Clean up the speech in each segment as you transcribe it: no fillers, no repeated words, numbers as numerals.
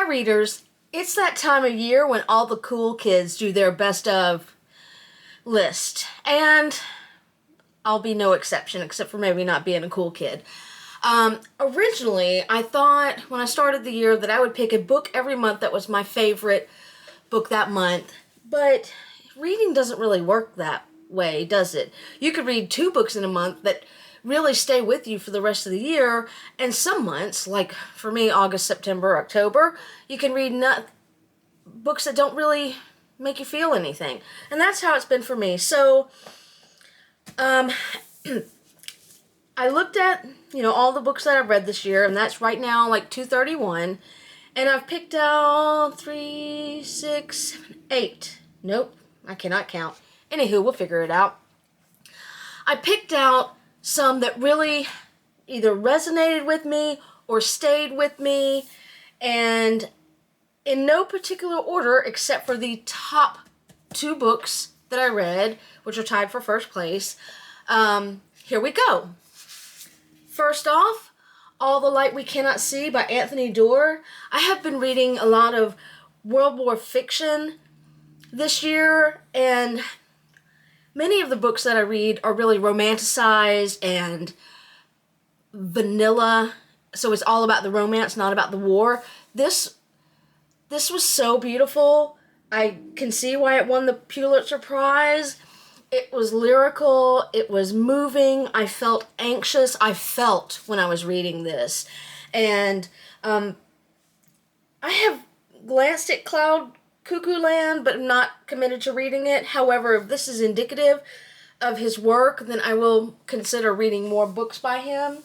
Hi readers, it's that time of year when all the cool kids do their best of list, and I'll be no exception except for maybe not being a cool kid. Originally, I thought when I started the year that I would pick a book every month that was my favorite book that month, but reading doesn't really work that way, does it? You could read 2 books in a month that really stay with you for the rest of the year, and some months, like for me, August, September, October, you can read books that don't really make you feel anything. And that's how it's been for me. So, I looked at, all the books that I've read this year, and that's right now like 231, and I've picked out 3, 6, 8. Nope, I cannot count. Anywho, we'll figure it out. I picked out some that really either resonated with me or stayed with me, and in no particular order except for the top 2 books that I read, which are tied for first place. Here we go. First off, All the Light We Cannot See by Anthony Doerr. I have been reading a lot of World War fiction this year, and many of the books that I read are really romanticized and vanilla, so it's all about the romance, not about the war. This was so beautiful. I can see why it won the Pulitzer Prize. It was lyrical, it was moving, I felt anxious, I felt when I was reading this. And I have glanced at Cloud Cuckoo Land, but I'm not committed to reading it. However, if this is indicative of his work, then I will consider reading more books by him.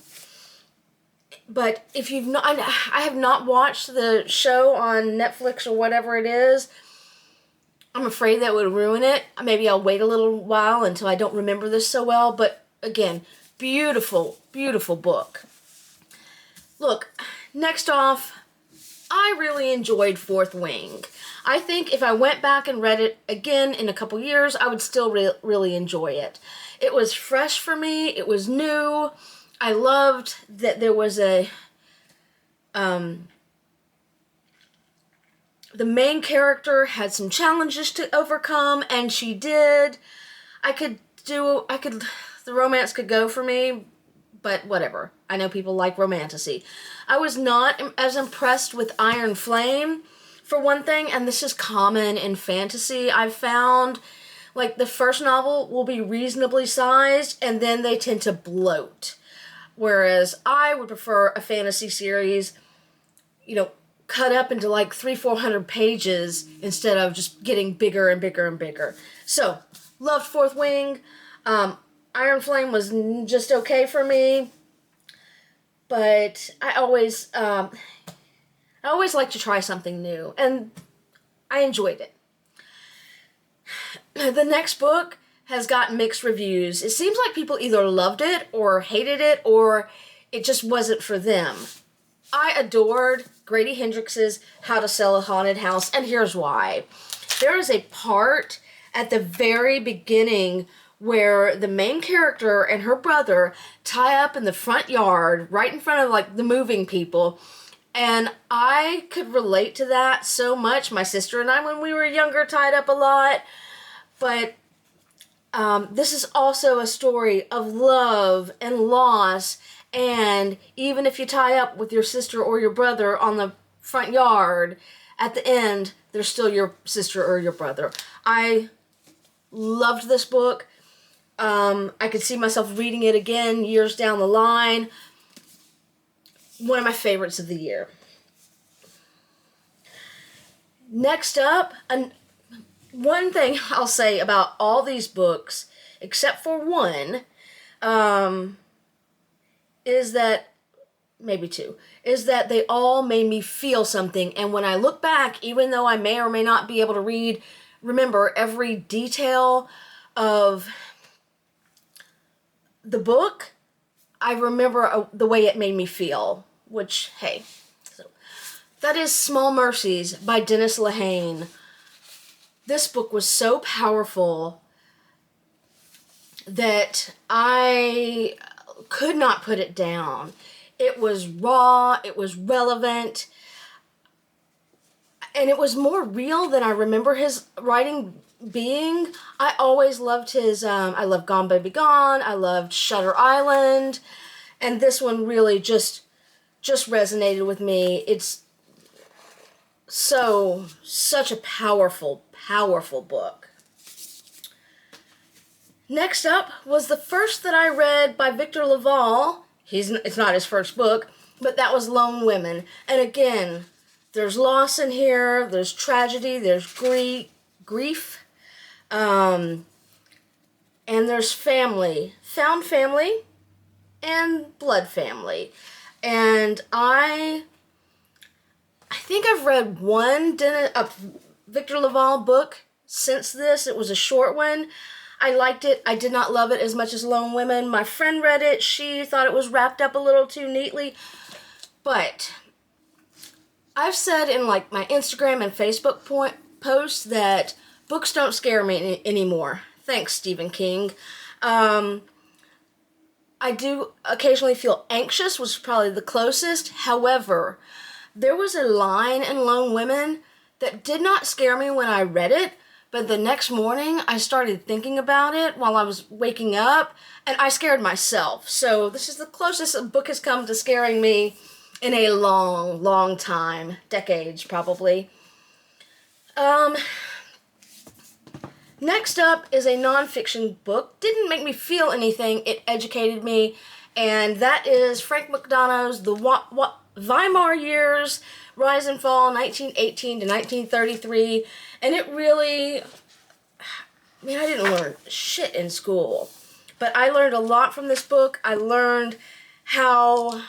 But if you've not, I have not watched the show on Netflix or whatever it is. I'm afraid that would ruin it. Maybe I'll wait a little while until I don't remember this so well. But again, beautiful, beautiful book. Look, next off, I really enjoyed Fourth Wing. I think if I went back and read it again in a couple years, I would still really enjoy it. It was fresh for me. It was new. I loved that there was the main character had some challenges to overcome, and she did. The romance could go for me, but whatever. I know people like romantasy. I was not as impressed with Iron Flame, for one thing, and this is common in fantasy. I've found, like, the first novel will be reasonably sized, and then they tend to bloat. Whereas I would prefer a fantasy series, cut up into like 300-400 pages instead of just getting bigger and bigger and bigger. So, loved Fourth Wing. Iron Flame was just okay for me, but I always like to try something new, and I enjoyed it. The next book has got mixed reviews. It seems like people either loved it or hated it, or it just wasn't for them. I adored Grady Hendrix's How to Sell a Haunted House, and here's why. There is a part at the very beginning where the main character and her brother tie up in the front yard, right in front of, like, the moving people, and I could relate to that so much. My sister and I, when we were younger, tied up a lot, but this is also a story of love and loss. And even if you tie up with your sister or your brother on the front yard, at the end, they're still your sister or your brother. I loved this book. I could see myself reading it again years down the line. One of my favorites of the year. Next up, one thing I'll say about all these books, except for one, is that, maybe 2, is that they all made me feel something. And when I look back, even though I may or may not be able to remember every detail of the book, I remember the way it made me feel, which, hey. So, that is Small Mercies by Dennis Lehane. This book was so powerful that I could not put it down. It was raw, it was relevant. and it was more real than I remember his writing being. I always loved his, I loved Gone Baby Gone, I loved Shutter Island, and this one really just resonated with me. It's such a powerful, powerful book. Next up was the first that I read by Victor LaValle. It's not his first book, but that was Lone Women. And again, there's loss in here, there's tragedy, there's grief, and there's family, found family, and blood family. And I think I've read one Victor LaValle book since this. It was a short one. I liked it. I did not love it as much as Lone Women. My friend read it. She thought it was wrapped up a little too neatly. But I've said in like my Instagram and Facebook posts that books don't scare me anymore. Thanks, Stephen King. I do occasionally feel anxious, which is probably the closest. However, there was a line in Lone Women that did not scare me when I read it, but the next morning I started thinking about it while I was waking up, and I scared myself. So this is the closest a book has come to scaring me in a long, long time. Decades, probably. Next up is a nonfiction book. Didn't make me feel anything, it educated me, and that is Frank McDonough's The Weimar Years, Rise and Fall, 1918 to 1933, and it really, I mean, I didn't learn shit in school, but I learned a lot from this book. I learned how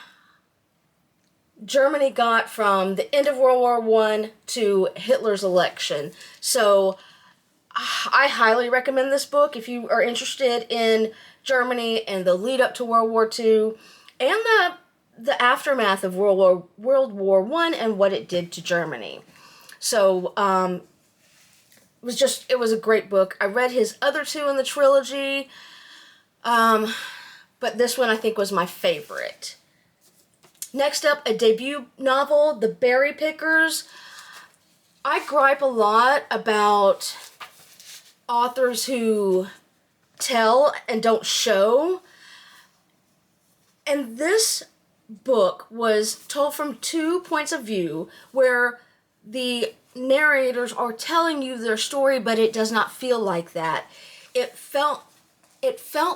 Germany got from the end of World War I to Hitler's election. So I highly recommend this book if you are interested in Germany and the lead up to World War II and the aftermath of World War I and what it did to Germany. So it was a great book. I read his other two in the trilogy, but this one I think was my favorite. Next up, a debut novel, The Berry Pickers. I gripe a lot about authors who tell and don't show. And this book was told from two points of view where the narrators are telling you their story, but it does not feel like that. It felt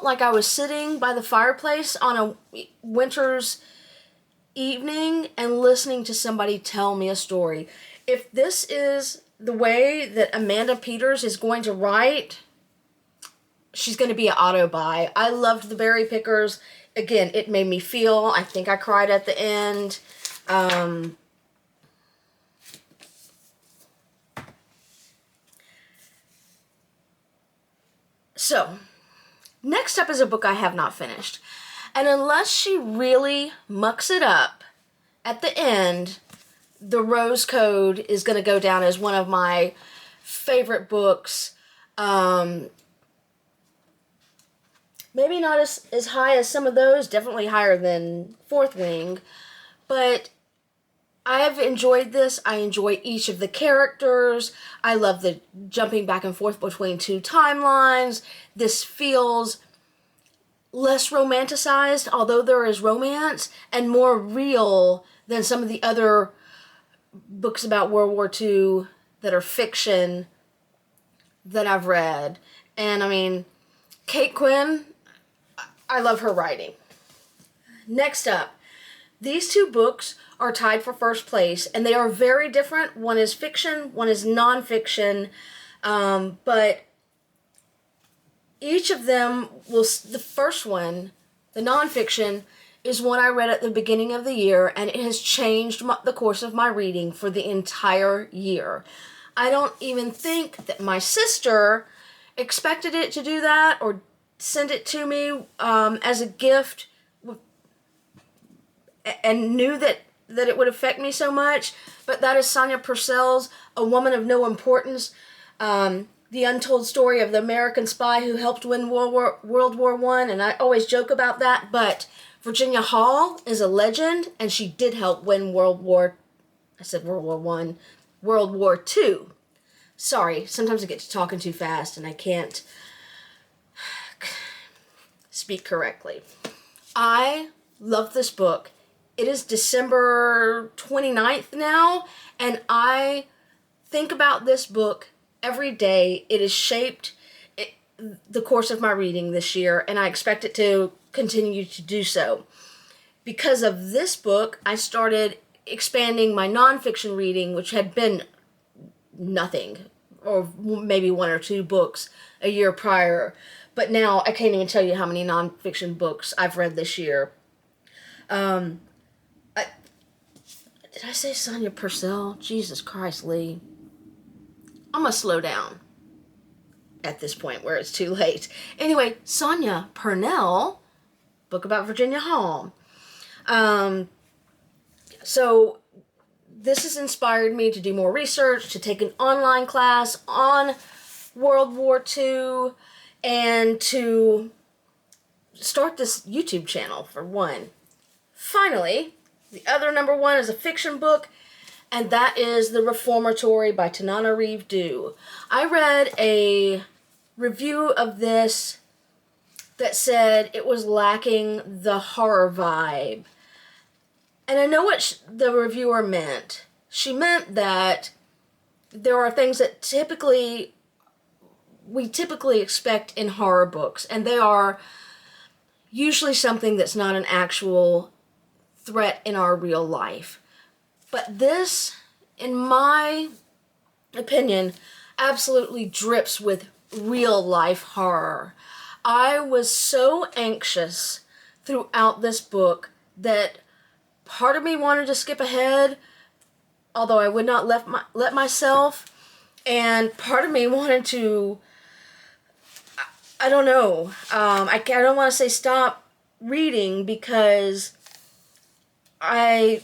like I was sitting by the fireplace on a winter's evening and listening to somebody tell me a story. If this is the way that Amanda Peters is going to write, she's going to be an auto buy. I loved The Berry Pickers. Again, it made me feel. I think I cried at the end. So, next up is a book I have not finished. And unless she really mucks it up at the end, The Rose Code is going to go down as one of my favorite books. Maybe not as high as some of those, definitely higher than Fourth Wing, but I have enjoyed this. I enjoy each of the characters. I love the jumping back and forth between two timelines. This feels less romanticized, although there is romance, and more real than some of the other books about World War II that are fiction that I've read. And I mean, Kate Quinn, I love her writing. Next up, these two books are tied for first place, and they are very different. One is fiction, one is nonfiction, but each of them the first one, the nonfiction, is one I read at the beginning of the year, and it has changed the course of my reading for the entire year. I don't even think that my sister expected it to do that or send it to me as a gift and knew that it would affect me so much, but that is Sonia Purcell's A Woman of No Importance, the untold story of the American spy who helped win World War I, and I always joke about that, but Virginia Hall is a legend, and she did help win World War I. World War II. Sorry, sometimes I get to talking too fast and I can't speak correctly. I love this book. It is December 29th now, and I think about this book every day. It has shaped the course of my reading this year, and I expect it to continue to do so. Because of this book, I started expanding my nonfiction reading, which had been nothing, or maybe one or two books a year prior. But now I can't even tell you how many nonfiction books I've read this year. Did I say Sonia Purcell? Jesus Christ, Lee. I'm going to slow down at this point where it's too late. Anyway, Sonia Purnell, book about Virginia Hall. So this has inspired me to do more research, to take an online class on World War II, and to start this YouTube channel, for one. Finally, the other number one is a fiction book, and that is The Reformatory by Tananarive Due. I read a review of this that said it was lacking the horror vibe. And I know what the reviewer meant. She meant that there are things that we typically expect in horror books, and they are usually something that's not an actual threat in our real life. But this, in my opinion, absolutely drips with real life horror. I was so anxious throughout this book that part of me wanted to skip ahead, although I would not let myself, and part of me wanted to, I don't know, I don't want to say stop reading, because I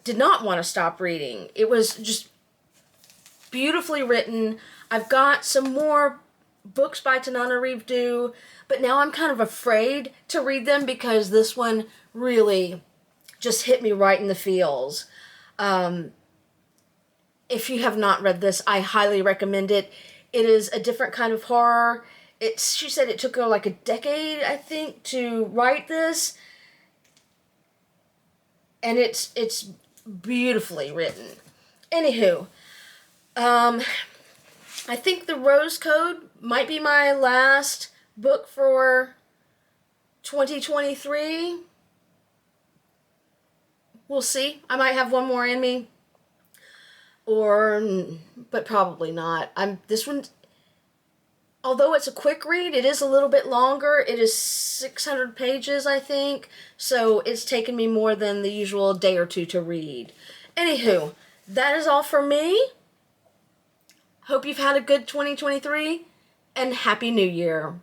did not want to stop reading. It was just beautifully written. I've got some more books by Tananarive Due, but now I'm kind of afraid to read them because this one really just hit me right in the feels. If you have not read this, I highly recommend it. It is a different kind of horror. She said it took her like a decade, I think, to write this. And it's beautifully written. Anywho, I think The Rose Code might be my last book for 2023. We'll see. I might have one more in me. But probably not. This one, although it's a quick read, it is a little bit longer. It is 600 pages, I think. So it's taken me more than the usual day or two to read. Anywho, that is all for me. Hope you've had a good 2023, and Happy New Year.